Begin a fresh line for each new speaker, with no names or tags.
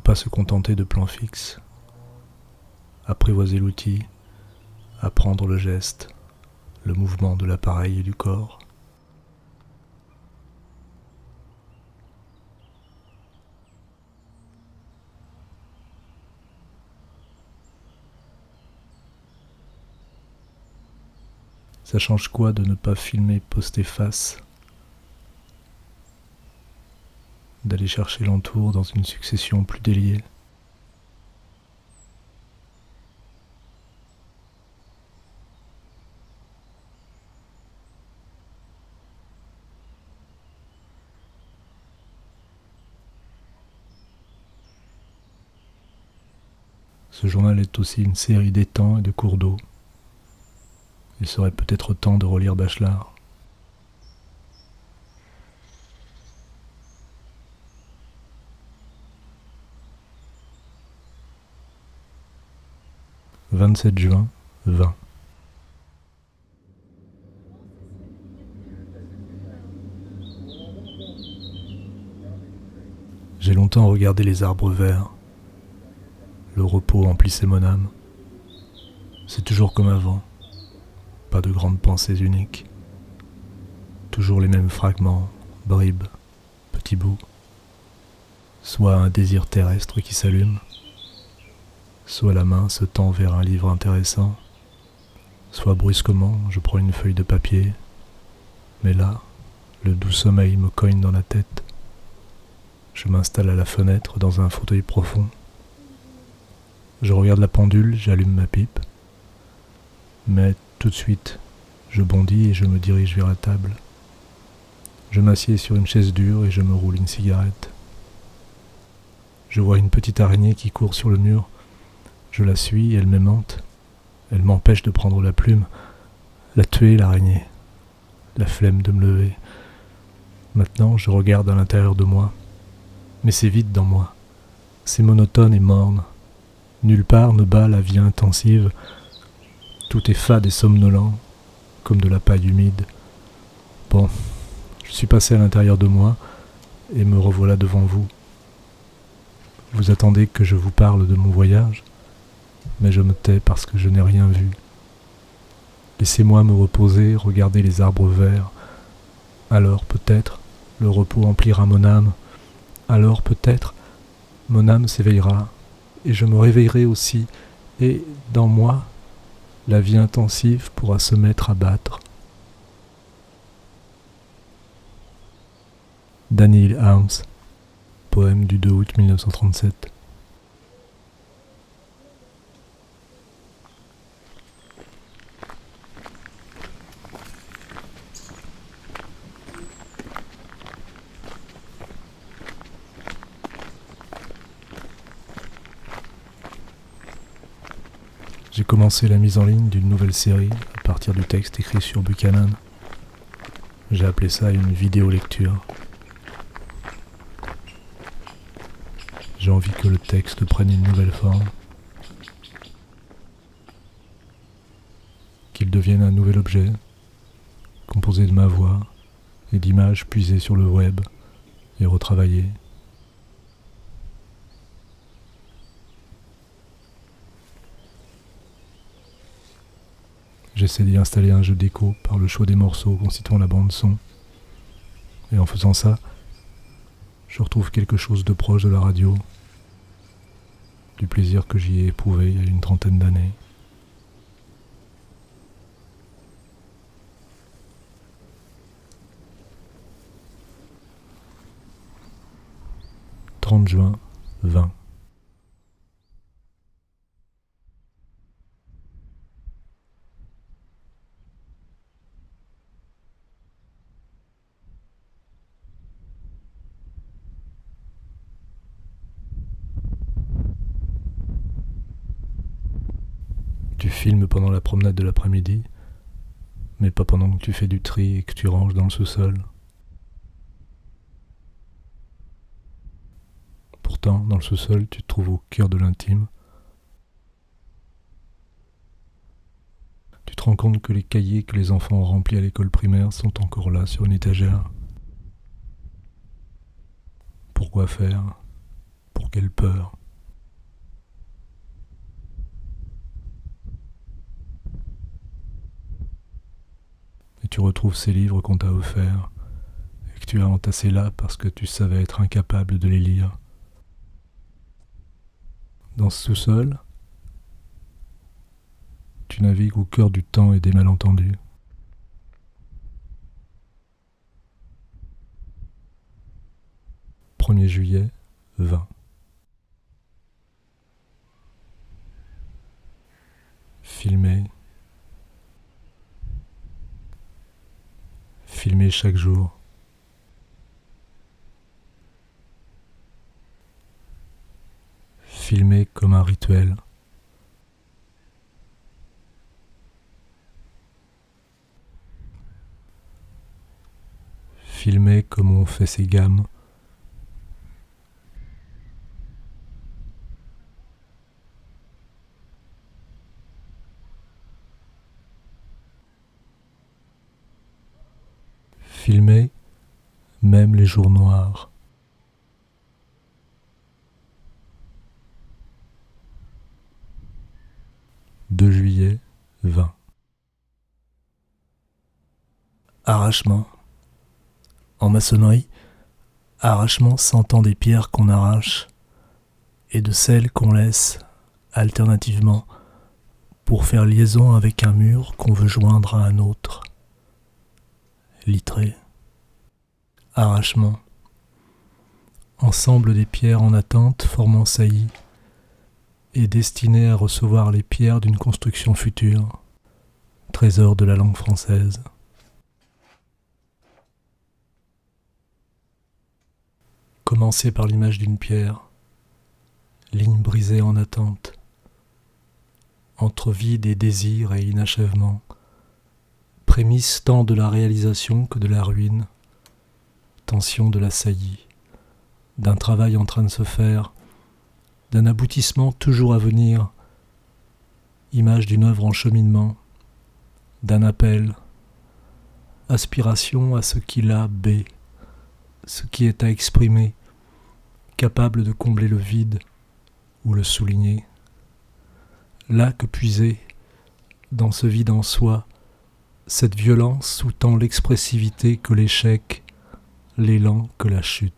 pas se contenter de plans fixes. Apprivoiser l'outil, apprendre le geste, le mouvement de l'appareil et du corps. Ça change quoi de ne pas filmer poster face, d'aller chercher l'entour dans une succession plus déliée? Ce journal est aussi une série d'étangs et de cours d'eau. Il serait peut-être temps de relire Bachelard. « 27 juin, 20. J'ai longtemps regardé les arbres verts. Le repos emplissait mon âme. C'est toujours comme avant. Pas de grandes pensées uniques. Toujours les mêmes fragments, bribes, petits bouts. Soit un désir terrestre qui s'allume, soit la main se tend vers un livre intéressant, soit brusquement je prends une feuille de papier. Mais là, le doux sommeil me cogne dans la tête. Je m'installe à la fenêtre dans un fauteuil profond. Je regarde la pendule, j'allume ma pipe. Mais tout de suite, je bondis et je me dirige vers la table. Je m'assieds sur une chaise dure et je me roule une cigarette. Je vois une petite araignée qui court sur le mur. Je la suis, elle m'aimante. Elle m'empêche de prendre la plume. La tuer, l'araignée. La flemme de me lever. Maintenant, je regarde à l'intérieur de moi. Mais c'est vide dans moi. C'est monotone et morne. Nulle part ne bat la vie intensive. Tout est fade et somnolent, comme de la paille humide. Bon, je suis passé à l'intérieur de moi, et me revoilà devant vous. Vous attendez que je vous parle de mon voyage, mais je me tais parce que je n'ai rien vu. Laissez-moi me reposer, regarder les arbres verts. Alors peut-être le repos emplira mon âme. Alors peut-être mon âme s'éveillera, et je me réveillerai aussi, et dans moi, la vie intensive pourra se mettre à battre. Daniel Harms, poème du 2 août 1937. J'ai commencé la mise en ligne d'une nouvelle série à partir du texte écrit sur Buchanan. J'ai appelé ça une vidéo-lecture. J'ai envie que le texte prenne une nouvelle forme, qu'il devienne un nouvel objet, composé de ma voix et d'images puisées sur le web et retravaillées. J'essaie d'y installer un jeu d'écho par le choix des morceaux constituant la bande-son. Et en faisant ça, je retrouve quelque chose de proche de la radio, du plaisir que j'y ai éprouvé il y a une trentaine d'années. « 30 juin, 20. Tu filmes pendant la promenade de l'après-midi, mais pas pendant que tu fais du tri et que tu ranges dans le sous-sol. Pourtant, dans le sous-sol, tu te trouves au cœur de l'intime. Tu te rends compte que les cahiers que les enfants ont remplis à l'école primaire sont encore là sur une étagère. Pourquoi faire ? Pour quelle peur ? tu retrouves ces livres qu'on t'a offerts et que tu as entassés là parce que tu savais être incapable de les lire. Dans ce sous-sol, tu navigues au cœur du temps et des malentendus. « 1er juillet, 20. Filmer. Filmer chaque jour. Filmer comme un rituel. Filmer comme on fait ses gammes. Filmer même les jours noirs. « 2 juillet, 20. Arrachement. En maçonnerie, arrachement s'entend des pierres qu'on arrache et de celles qu'on laisse alternativement pour faire liaison avec un mur qu'on veut joindre à un autre. Littré. Arrachement. Ensemble des pierres en attente formant saillie et destinées à recevoir les pierres d'une construction future. Trésor de la langue française. Commencer par l'image d'une pierre, ligne brisée en attente, entre vide et désir et inachèvement, prémisse tant de la réalisation que de la ruine, tension de la saillie, d'un travail en train de se faire, d'un aboutissement toujours à venir, image d'une œuvre en cheminement, d'un appel, aspiration à ce qu'il a B, ce qui est à exprimer, capable de combler le vide ou le souligner. Là que puiser, dans ce vide en soi, cette violence sous-tend l'expressivité que l'échec, l'élan que la chute.